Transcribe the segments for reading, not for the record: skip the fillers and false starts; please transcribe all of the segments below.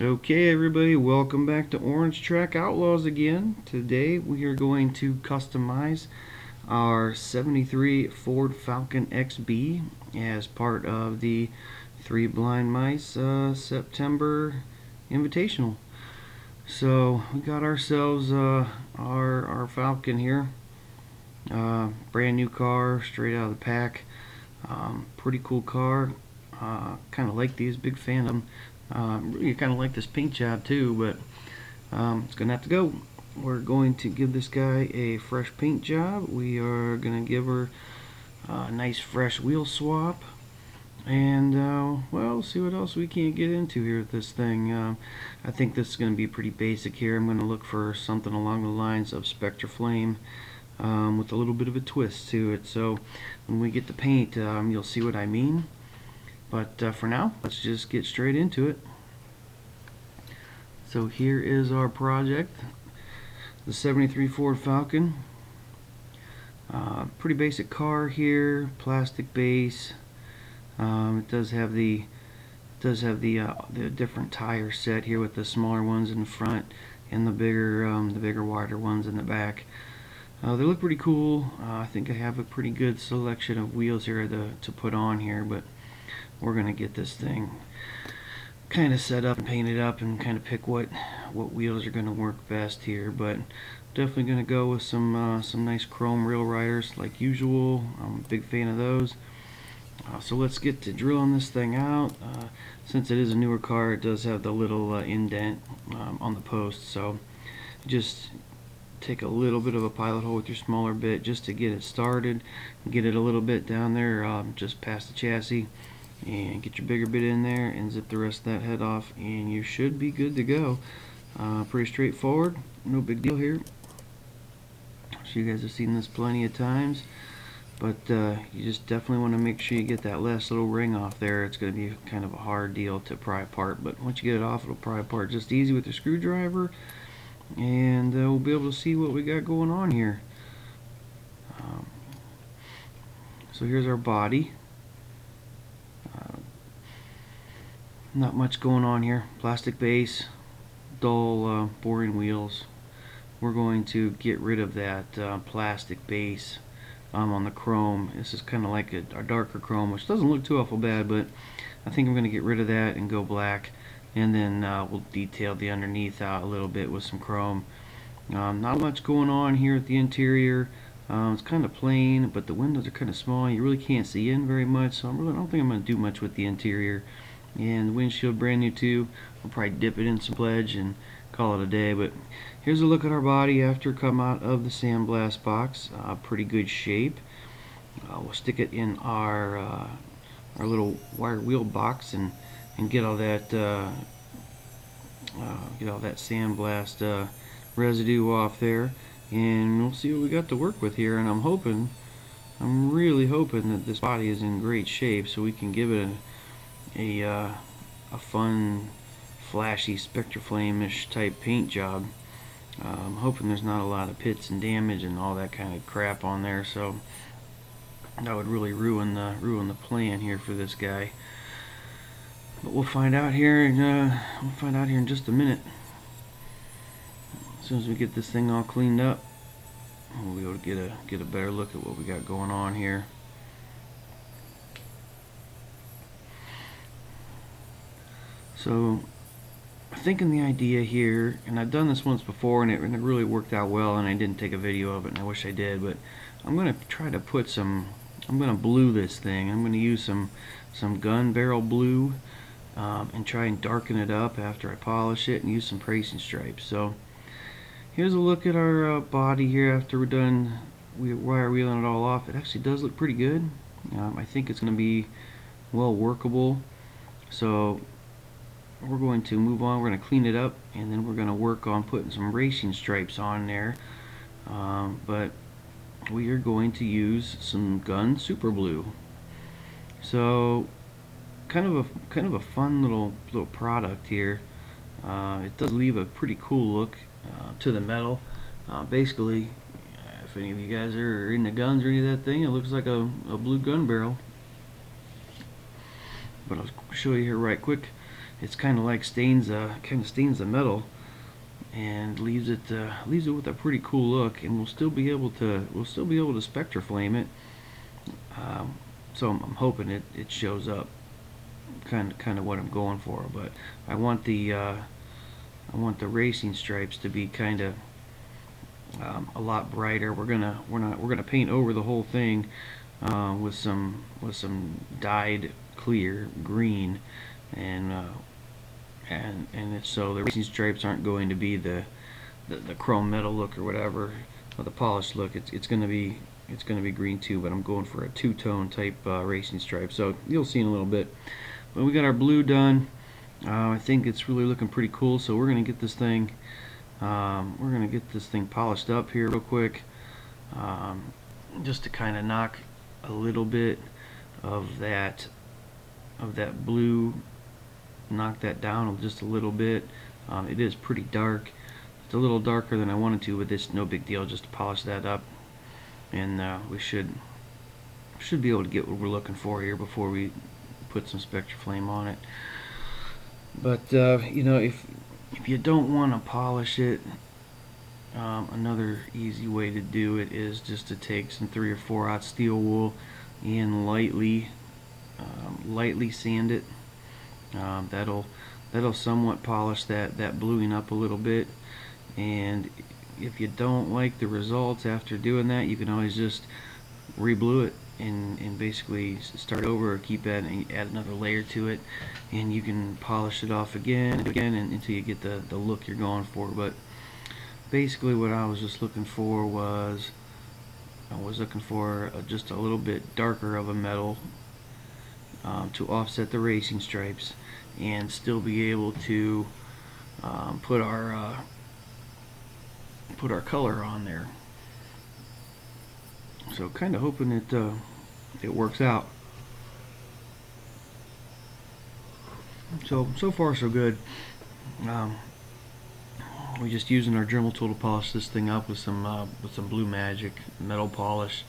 Okay, everybody, welcome back to Orange Track Outlaws again. Today we are going to customize our 73 Ford Falcon XB as part of the Three Blind Mice September Invitational. So we got ourselves our Falcon here, brand new car, straight out of the pack. Pretty cool car. Kind of like these, big fan of them. Really kind of like this paint job too, but it's gonna have to go. We're going to give this guy a fresh paint job. We are gonna give her a nice fresh wheel swap, and well, see what else we can get into here with this thing. I think this is gonna be pretty basic here. I'm gonna look for something along the lines of Spectra Flame with a little bit of a twist to it. So when we get the paint, you'll see what I mean. But for now, let's just get straight into it. So here is our project, the 73 Ford Falcon. Pretty basic car here, plastic base. It does have the different tire set here with the smaller ones in the front and the bigger wider ones in the back. They look pretty cool. I think I have a pretty good selection of wheels here to put on here, but we're gonna get this thing kind of set up and painted up and kind of pick what wheels are gonna work best here. But definitely gonna go with some nice chrome rail riders like usual. I'm a big fan of those. So let's get to drilling this thing out. Since it is a newer car, it does have the little indent on the post, so just take a little bit of a pilot hole with your smaller bit just to get it started, get it a little bit down there just past the chassis, and get your bigger bit in there and zip the rest of that head off, and you should be good to go. Pretty straightforward, no big deal here. So you guys have seen this plenty of times, but you just definitely want to make sure you get that last little ring off there. It's going to be kind of a hard deal to pry apart, but once you get it off, it'll pry apart just easy with the screwdriver, and we'll be able to see what we got going on here. So here's our body. Not much going on here. Plastic base, dull boring wheels. We're going to get rid of that plastic base on the chrome. This is kind of like a darker chrome, which doesn't look too awful bad, but I think I'm going to get rid of that and go black, and then we'll detail the underneath out a little bit with some chrome. Not much going on here at the interior. It's kind of plain, but the windows are kind of small. You really can't see in very much, so I don't think I'm going to do much with the interior. And the windshield brand new too. I'll probably dip it in some pledge and call it a day. But here's a look at our body after it come out of the sandblast box. Pretty good shape. We'll stick it in our little wire wheel box and get all that sandblast residue off there, and we'll see what we got to work with here. And I'm really hoping that this body is in great shape so we can give it a fun, flashy Spectra Flame-ish type paint job. I'm hoping there's not a lot of pits and damage and all that kind of crap on there, so that would really ruin the plan here for this guy. But we'll find out here, in just a minute. As soon as we get this thing all cleaned up, we'll be able to get a better look at what we got going on here. So I'm thinking the idea here, and I've done this once before and it really worked out well, and I didn't take a video of it, and I wish I did, but I'm going to try to put I'm going to blue this thing. I'm going to use some gun barrel blue and try and darken it up after I polish it, and use some racing stripes. So here's a look at our body here after we're done wire wheeling it all off. It actually does look pretty good. I think it's going to be well workable. So we're going to move on. We're going to clean it up, and then we're going to work on putting some racing stripes on there. But we are going to use some gun super blue. So kind of a fun little product here. It does leave a pretty cool look to the metal. Basically, if any of you guys are into guns or any of that thing, it looks like a blue gun barrel. But I'll show you here right quick. it's kind of like stains the metal and leaves it with a pretty cool look, and we'll still be able to spectraflame it. So I'm hoping it shows up. Kind of what I'm going for, but I want the racing stripes to be kind of a lot brighter. We're gonna paint over the whole thing with some dyed clear green, and so the racing stripes aren't going to be the chrome metal look or whatever, or the polished look. It's gonna be green too, but I'm going for a two-tone type racing stripe. So you'll see in a little bit. But we got our blue done. I think it's really looking pretty cool. So we're gonna get this thing polished up here real quick, just to kind of knock a little bit of that blue, knock that down just a little bit. It is pretty dark. It's a little darker than I wanted to, but it's no big deal. Just to polish that up, and we should be able to get what we're looking for here before we put some spectraflame on it. But you know, if you don't want to polish it, another easy way to do it is just to take some 3 or 4/0 steel wool and lightly sand it. That'll somewhat polish that bluing up a little bit. And if you don't like the results after doing that, you can always just re-blue it and basically start over, or keep adding, add another layer to it, and you can polish it off again and again until you get the look you're going for. But basically what I was just looking for was just a little bit darker of a metal to offset the racing stripes and still be able to put our color on there. So kind of hoping it works out. So far so good. We're just using our Dremel tool to polish this thing up with some Blue Magic metal polish.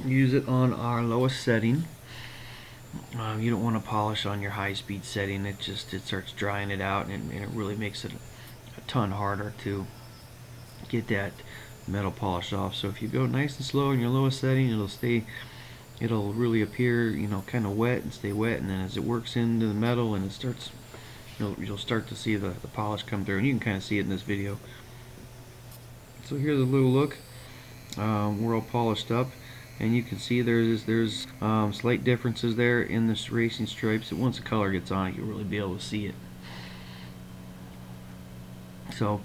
Use it on our lowest setting. You don't want to polish on your high-speed setting. It starts drying it out, and it really makes it a ton harder to get that metal polish off. So if you go nice and slow in your lowest setting, it'll really appear, you know, kind of wet and stay wet, and then as it works into the metal and it starts, you'll start to see the polish come through, and you can kind of see it in this video. So here's a little look. We're all polished up, and you can see there's slight differences there in this racing stripes. And once the color gets on it, you'll really be able to see it. So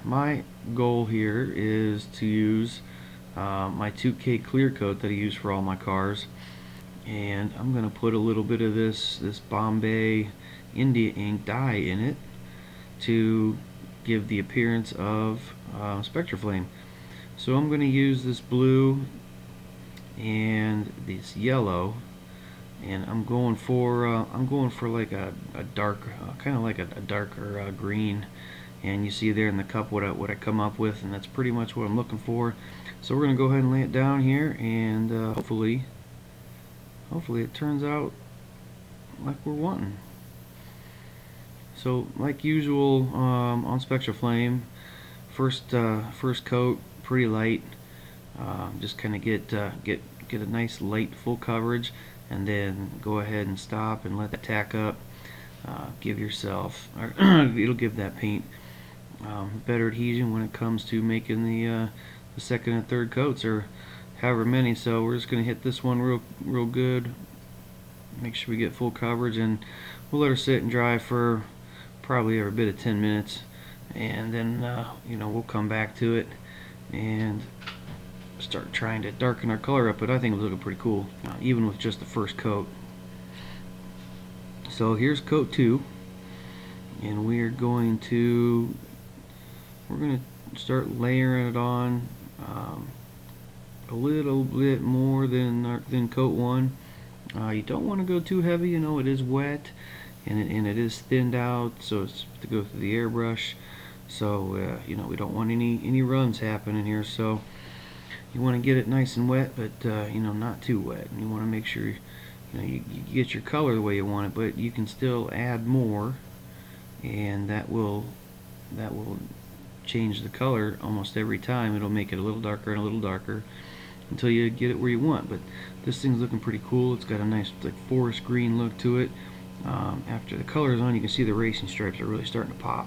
my goal here is to use my 2K clear coat that I use for all my cars, and I'm going to put a little bit of this Bombay India ink dye in it to give the appearance of spectraflame. So I'm going to use this blue and this yellow, and I'm going for like a dark, kind of like a darker green. And you see there in the cup what I come up with, and that's pretty much what I'm looking for. So we're going to go ahead and lay it down here, and hopefully it turns out like we're wanting. So like usual on spectraflame, first coat pretty light, just kind of get a nice light full coverage, and then go ahead and stop and let that tack up. Give yourself, or it'll give that paint better adhesion when it comes to making the second and third coats, or however many. So we're just going to hit this one real good, make sure we get full coverage, and we'll let her sit and dry for probably every bit of 10 minutes, and then you know, we'll come back to it and start trying to darken our color up. But I think it's looking pretty cool, even with just the first coat. So here's coat 2, and we're going to start layering it on a little bit more than coat 1. You don't want to go too heavy. You know, it is wet, and it is thinned out, so it's to go through the airbrush. So you know, we don't want any runs happening here. So you want to get it nice and wet, but you know, not too wet. And you want to make sure you get your color the way you want it, but you can still add more, and that will change the color almost every time. It'll make it a little darker and a little darker until you get it where you want. But this thing's looking pretty cool. It's got a nice like forest green look to it. After the color is on, you can see the racing stripes are really starting to pop,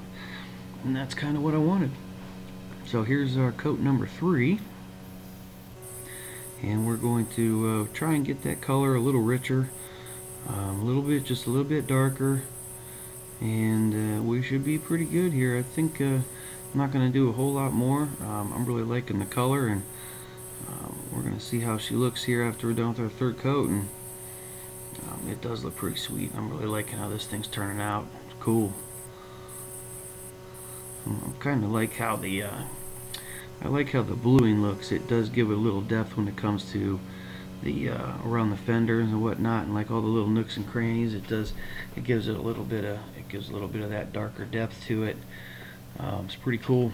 and that's kind of what I wanted. So here's our coat number 3, and we're going to try and get that color a little richer, just a little bit darker, and we should be pretty good here. I think I'm not going to do a whole lot more. I'm really liking the color, and we're going to see how she looks here after we're done with our 3rd coat, and it does look pretty sweet. I'm really liking how this thing's turning out. It's cool. I kind of like how the bluing looks. It does give it a little depth when it comes to the around the fenders and whatnot, and like all the little nooks and crannies. It gives it a little bit of that darker depth to it. It's pretty cool.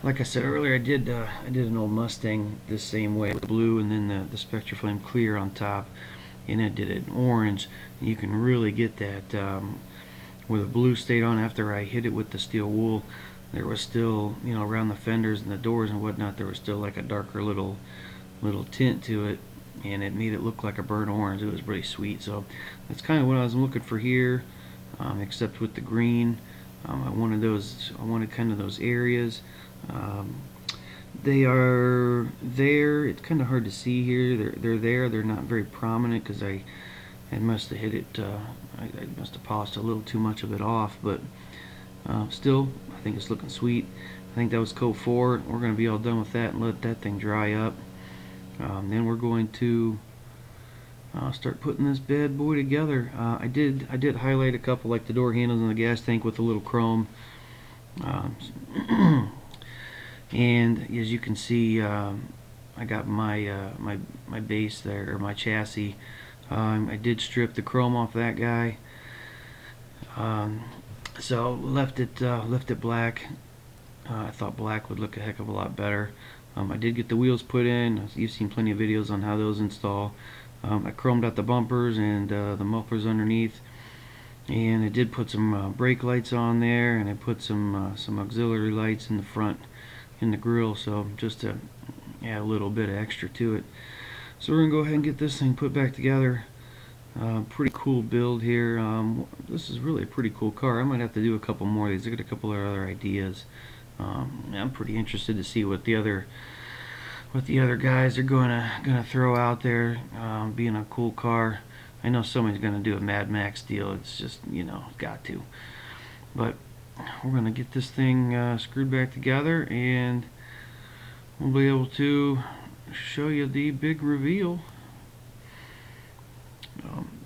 Like I said earlier, I did an old Mustang the same way, with blue and then the Spectra Flame clear on top, and it did it in orange. And you can really get that where the blue stayed on after I hit it with the steel wool. There was still, around the fenders and the doors and whatnot, there was still like a darker little tint to it, and it made it look like a burnt orange. It was really sweet. So that's kind of what I was looking for here, except with the green. I wanted kind of those areas. They are there. It's kind of hard to see here. They're there. They're not very prominent because I must have hit it. I must have polished a little too much of it off, but still, I think it's looking sweet. I think that was coat 4. We're going to be all done with that and let that thing dry up. Then we're going to start putting this bad boy together. I did highlight a couple, like the door handles and the gas tank, with a little chrome. And as you can see, I got my my base there, or my chassis. I did strip the chrome off that guy. So left it black. I thought black would look a heck of a lot better. I did get the wheels put in. You've seen plenty of videos on how those install. I chromed out the bumpers and the mufflers underneath, and I did put some brake lights on there, and I put some auxiliary lights in the front in the grill, so just to add a little bit of extra to it. So we're gonna go ahead and get this thing put back together. Pretty cool build here. This is really a pretty cool car. I might have to do a couple more of these. I got a couple of other ideas. I'm pretty interested to see what the other guys are gonna throw out there. Being a cool car, I know somebody's gonna do a Mad Max deal. It's just, got to. But we're gonna get this thing screwed back together, and we'll be able to show you the big reveal.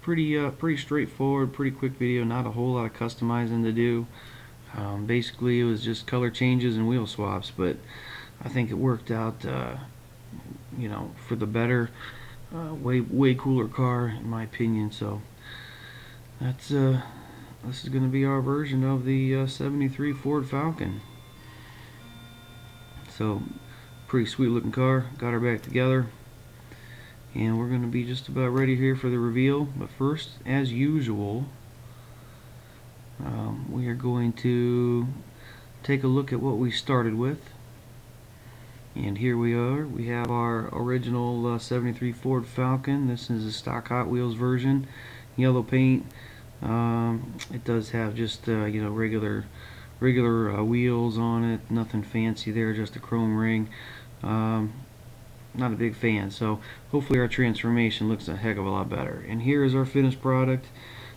Pretty straightforward, pretty quick video. Not a whole lot of customizing to do. Basically, it was just color changes and wheel swaps, but I think it worked out, for the better. Way cooler car, in my opinion. So that's this is going to be our version of the 73 Ford Falcon. So pretty sweet looking car. Got her back together, and we're going to be just about ready here for the reveal. But first, as usual, we are going to take a look at what we started with. And here we are. We have our original 73 Ford Falcon. This is a stock Hot Wheels version, yellow paint. It does have just regular wheels on it. Nothing fancy there, just a chrome ring. Not a big fan, so hopefully our transformation looks a heck of a lot better. And here is our finished product.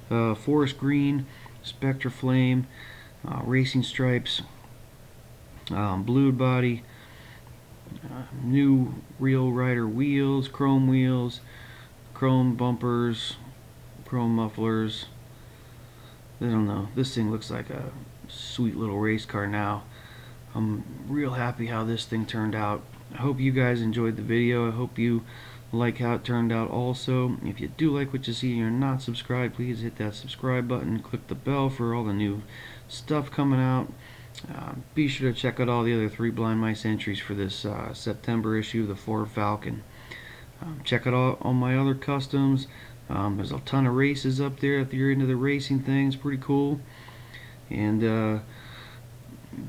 Forest green, Spectra Flame, racing stripes, blued body, new Real Rider wheels, chrome bumpers, chrome mufflers. I don't know, this thing looks like a sweet little race car now. I'm real happy how this thing turned out. I hope you guys enjoyed the video. I hope you like how it turned out also. If you do like what you see and you're not subscribed, please hit that subscribe button, click the bell for all the new stuff coming out. Be sure to check out all the other 3 Blind Mice entries for this September issue of the Ford Falcon. Check out all my other customs. There's a ton of races up there if you're into the racing things. Pretty cool. And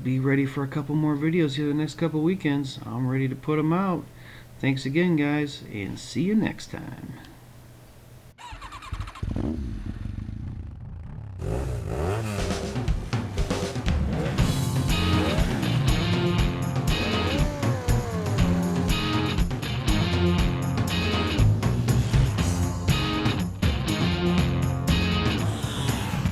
be ready for a couple more videos here the next couple weekends. I'm ready to put them out. Thanks again, guys, and see you next time.